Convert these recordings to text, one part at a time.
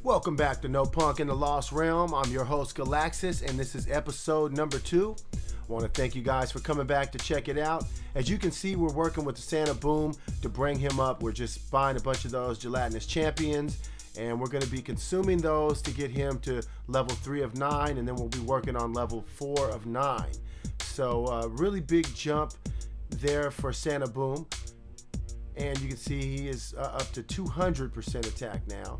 Welcome back to No Punk in the Lost Realm. I'm your host Galaxis, and this is episode number 2. I want to thank you guys for coming back to check it out. As you can see, we're working with the Santa Boom to bring him up. We're just buying a bunch of those gelatinous champions, and we're going to be consuming those to get him to level 3 of 9, and then we'll be working on level 4 of 9. So really big jump there for Santa Boom. And you can see he is up to 200% attack now.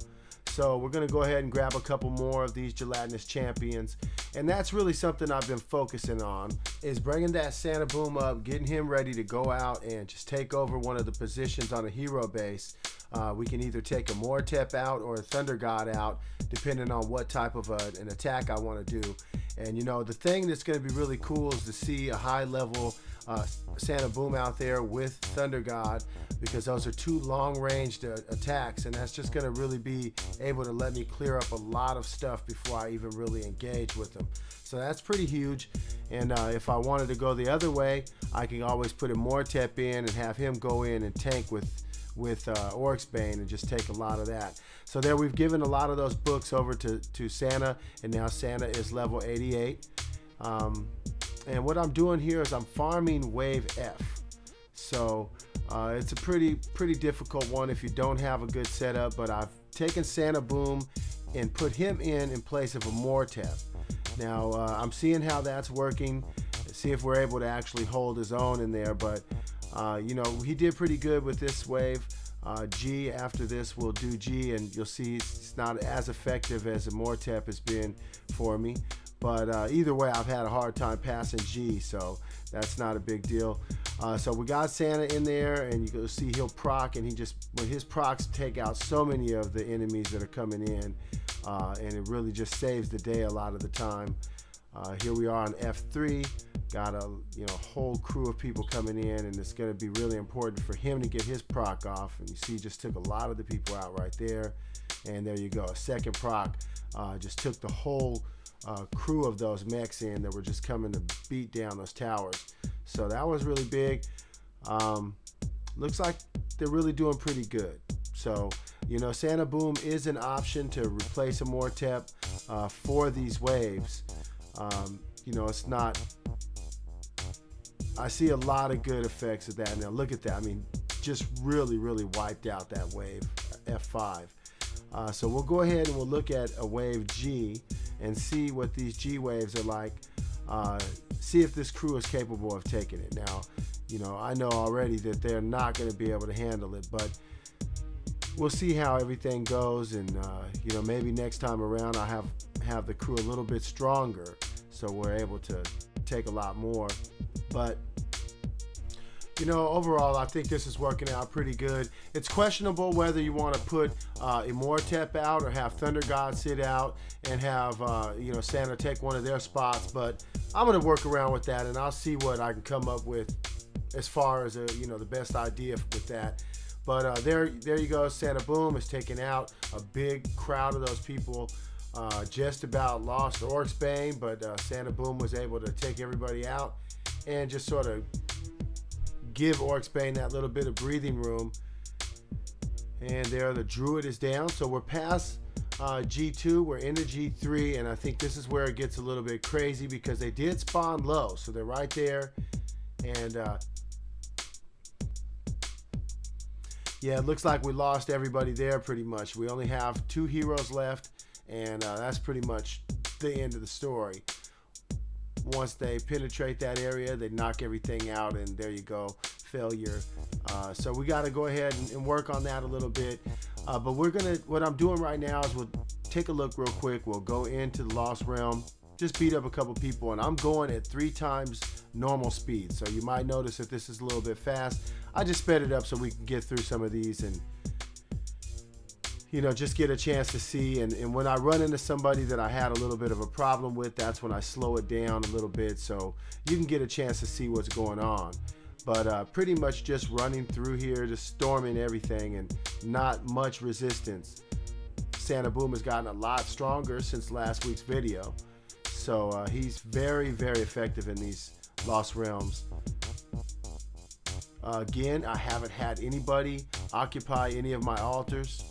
So we're going to go ahead and grab a couple more of these gelatinous champions. And that's really something I've been focusing on, is bringing that Santa Boom up, getting him ready to go out and just take over one of the positions on a hero base. We can either take a Mortep out or a Thunder God out, depending on what type of an attack I want to do. And you know, the thing that's going to be really cool is to see a high level Santa Boom out there with Thunder God, because those are two long-ranged attacks, and that's just going to really be able to let me clear up a lot of stuff before I even really engage with them. So that's pretty huge. And if I wanted to go the other way, I can always put a Mortep in and have him go in and tank with Orcsbane and just take a lot of that. So there, we've given a lot of those books over to Santa, and now Santa is level 88. And what I'm doing here is I'm farming wave F. So it's a pretty difficult one if you don't have a good setup, but I've taken Santa Boom and put him in place of a Mortep. Now I'm seeing how that's working, see if we're able to actually hold his own in there, but you know, he did pretty good with this wave. G after this will do G, and you'll see it's not as effective as a Mortep has been for me. But either way, I've had a hard time passing G, so that's not a big deal. So we got Santa in there, and you can see he'll proc, and when his procs take out so many of the enemies that are coming in, and it really just saves the day a lot of the time. Here we are on F3, got a whole crew of people coming in, and it's going to be really important for him to get his proc off. And you see, just took a lot of the people out right there, and there you go. A second proc just took the whole crew of those mechs in that were just coming to beat down those towers. So that was really big. Looks like they're really doing pretty good. So, you know, Santa Boom is an option to replace a Mortep for these waves. You know, it's not, I see a lot of good effects of that. Now look at that. I mean, just really wiped out that wave F5. So we'll go ahead and we'll look at a wave G and see what these G waves are like. See if this crew is capable of taking it. Now, you know, I know already that they're not going to be able to handle it, but we'll see how everything goes. And you know, maybe next time around I have the crew a little bit stronger, so we're able to take a lot more. But you know, overall, I think this is working out pretty good. It's questionable whether you want to put a Mortep out or have Thunder God sit out and have you know, Santa take one of their spots. But I'm going to work around with that, and I'll see what I can come up with as far as you know, the best idea with that. But there you go. Santa Boom is taking out a big crowd of those people. Just about lost Orcsbane, but Santa Boom was able to take everybody out and just sort of give Orcsbane that little bit of breathing room. And there, the Druid is down. So we're past G2, we're into G3, and I think this is where it gets a little bit crazy, because they did spawn low, so they're right there. And yeah, it looks like we lost everybody there pretty much. We only have 2 heroes left, and that's pretty much the end of the story. Once they penetrate that area, they knock everything out, and there you go, failure. So we got to go ahead and work on that a little bit. But what I'm doing right now is we'll take a look real quick. We'll go into the Lost Realm, just beat up a couple people, and I'm going at 3 times normal speed. So you might notice that this is a little bit fast. I just sped it up so we can get through some of these and, you know, just get a chance to see. And when I run into somebody that I had a little bit of a problem with, that's when I slow it down a little bit so you can get a chance to see what's going on. But pretty much just running through here, just storming everything, and not much resistance. Santa Boom has gotten a lot stronger since last week's video. So he's very effective in these Lost Realms. Again, I haven't had anybody occupy any of my altars.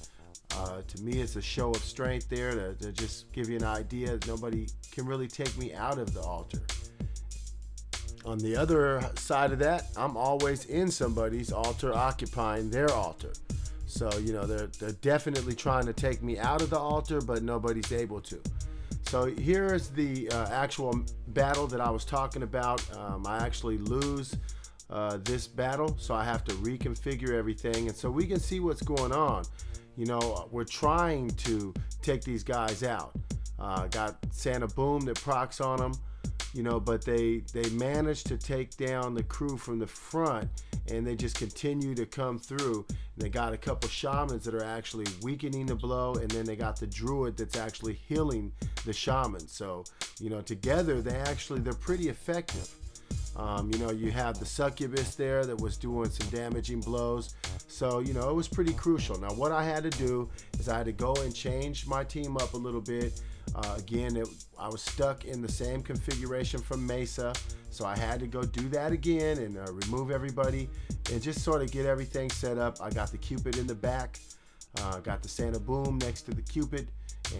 To me, it's a show of strength there to just give you an idea that nobody can really take me out of the altar. On the other side of that, I'm always in somebody's altar, occupying their altar. So, they're definitely trying to take me out of the altar, but nobody's able to. So here's the actual battle that I was talking about. I actually lose this battle, so I have to reconfigure everything. And so we can see what's going on. We're trying to take these guys out. Got Santa Boom that procs on them. But they managed to take down the crew from the front, and they just continue to come through. And they got a couple shamans that are actually weakening the blow, and then they got the druid that's actually healing the shaman. So, together they're pretty effective. You have the succubus there that was doing some damaging blows. So, it was pretty crucial. Now, what I had to do is I had to go and change my team up a little bit. Again, I was stuck in the same configuration from Mesa, so I had to go do that again and remove everybody and just sort of get everything set up. I got the Cupid in the back, got the Santa Boom next to the Cupid,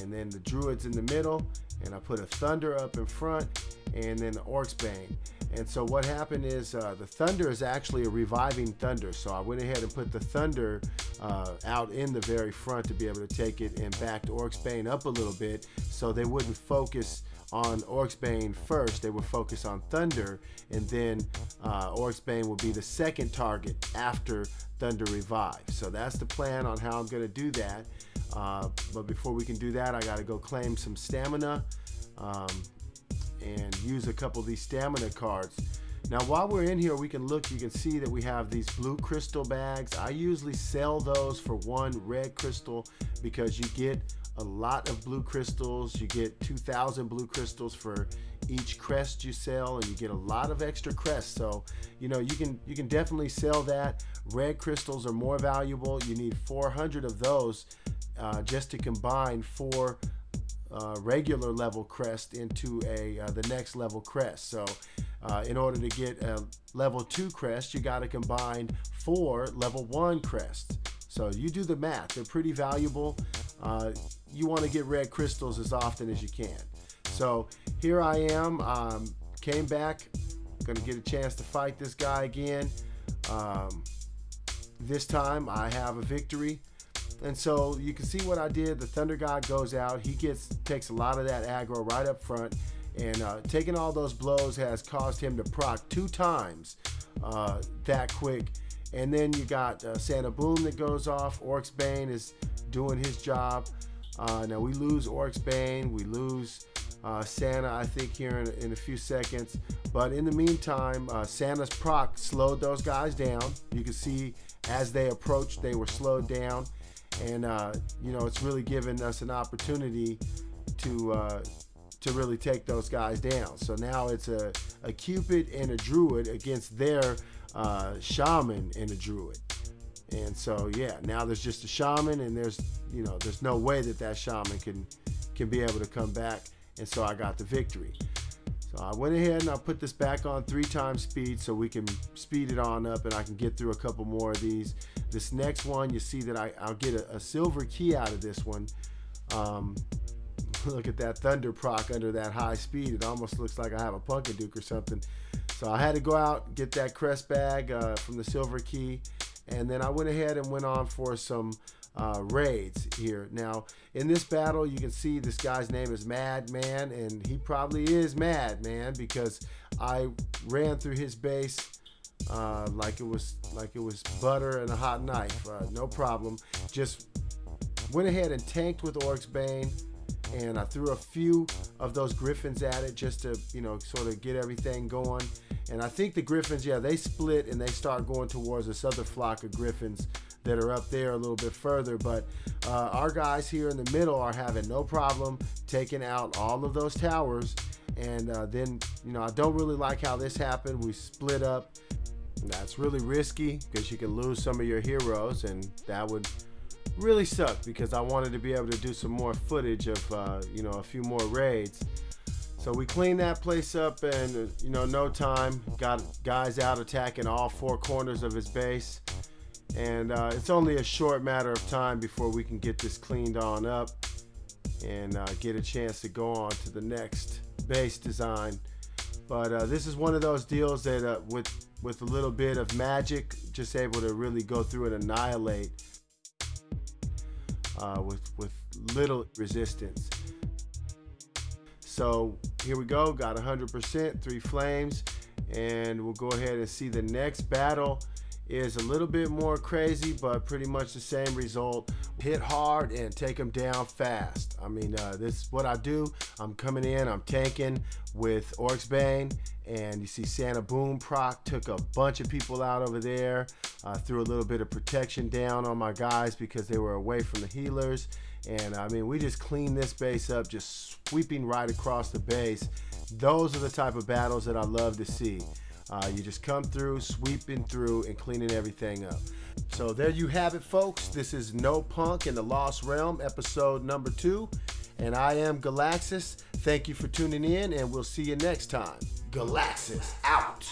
and then the Druids in the middle, and I put a Thunder up in front, and then the Orcs Bane. And so what happened is the Thunder is actually a reviving Thunder, so I went ahead and put the Thunder out in the very front to be able to take it and backed Orcs Bane up a little bit so they wouldn't focus on Orcs Bane first. They would focus on Thunder, and then Orcs Bane will be the second target after Thunder Revive. So that's the plan on how I'm going to do that. But before we can do that, I got to go claim some stamina and use a couple of these stamina cards. Now, while we're in here, we can look. You can see that we have these blue crystal bags. I usually sell those for 1 red crystal because you get a lot of blue crystals. You get 2,000 blue crystals for each crest you sell, and you get a lot of extra crests. So, you can definitely sell that. Red crystals are more valuable. You need 400 of those just to combine 4 regular level crest into the next level crest. So in order to get a level 2 crest, you got to combine 4 level 1 crests. So you do the math. They're pretty valuable. You want to get red crystals as often as you can. So here I am, came back, gonna get a chance to fight this guy again. This time I have a victory. And so you can see what I did. The Thunder God goes out. He takes a lot of that aggro right up front, and taking all those blows has caused him to proc 2 times that quick. And then you got Santa Boom that goes off. Orcs Bane is doing his job. Now we lose Orcs Bane. We lose Santa, I think, here in a few seconds. But in the meantime, Santa's proc slowed those guys down. You can see as they approached, they were slowed down. And it's really given us an opportunity to really take those guys down. So now it's a Cupid and a Druid against their Shaman and a Druid. And so now there's just a Shaman, and there's no way that Shaman can be able to come back. And so I got the victory. So I went ahead and I put this back on 3 times speed so we can speed it on up and I can get through a couple more of these. This next one, you see that I'll get a silver key out of this one. Look at that Thunder proc under that high speed. It almost looks like I have a Pumpkin Duke or something. So I had to go out, get that crest bag from the silver key. And then I went ahead and went on for some raids here. Now, in this battle, you can see this guy's name is Madman, and he probably is Madman because I ran through his base like it was butter and a hot knife. No problem. Just went ahead and tanked with Orcs Bane, and I threw a few of those Griffins at it just to sort of get everything going. And I think the Griffins, they split and they start going towards this other flock of Griffins that are up there a little bit further. But our guys here in the middle are having no problem taking out all of those towers. And then, I don't really like how this happened. We split up. That's really risky because you can lose some of your heroes, and that would really suck because I wanted to be able to do some more footage of, a few more raids. So we cleaned that place up in, no time. Got guys out attacking all 4 corners of his base. And it's only a short matter of time before we can get this cleaned on up and get a chance to go on to the next bass design. But this is one of those deals that with a little bit of magic, just able to really go through and annihilate with little resistance. So here we go, got 100%, 3 flames, and we'll go ahead and see the next battle is a little bit more crazy, but pretty much the same result. Hit hard and take them down fast. I mean, this is what I do. I'm coming in, I'm tanking with Orcsbane, and you see Santa Boom proc took a bunch of people out over there. Threw a little bit of protection down on my guys because they were away from the healers. And I mean, we just cleaned this base up, just sweeping right across the base. Those are the type of battles that I love to see. You just come through, sweeping through, and cleaning everything up. So there you have it, folks. This is No Punk in the Lost Realm, episode number 2. And I am Galaxis. Thank you for tuning in, and we'll see you next time. Galaxis out.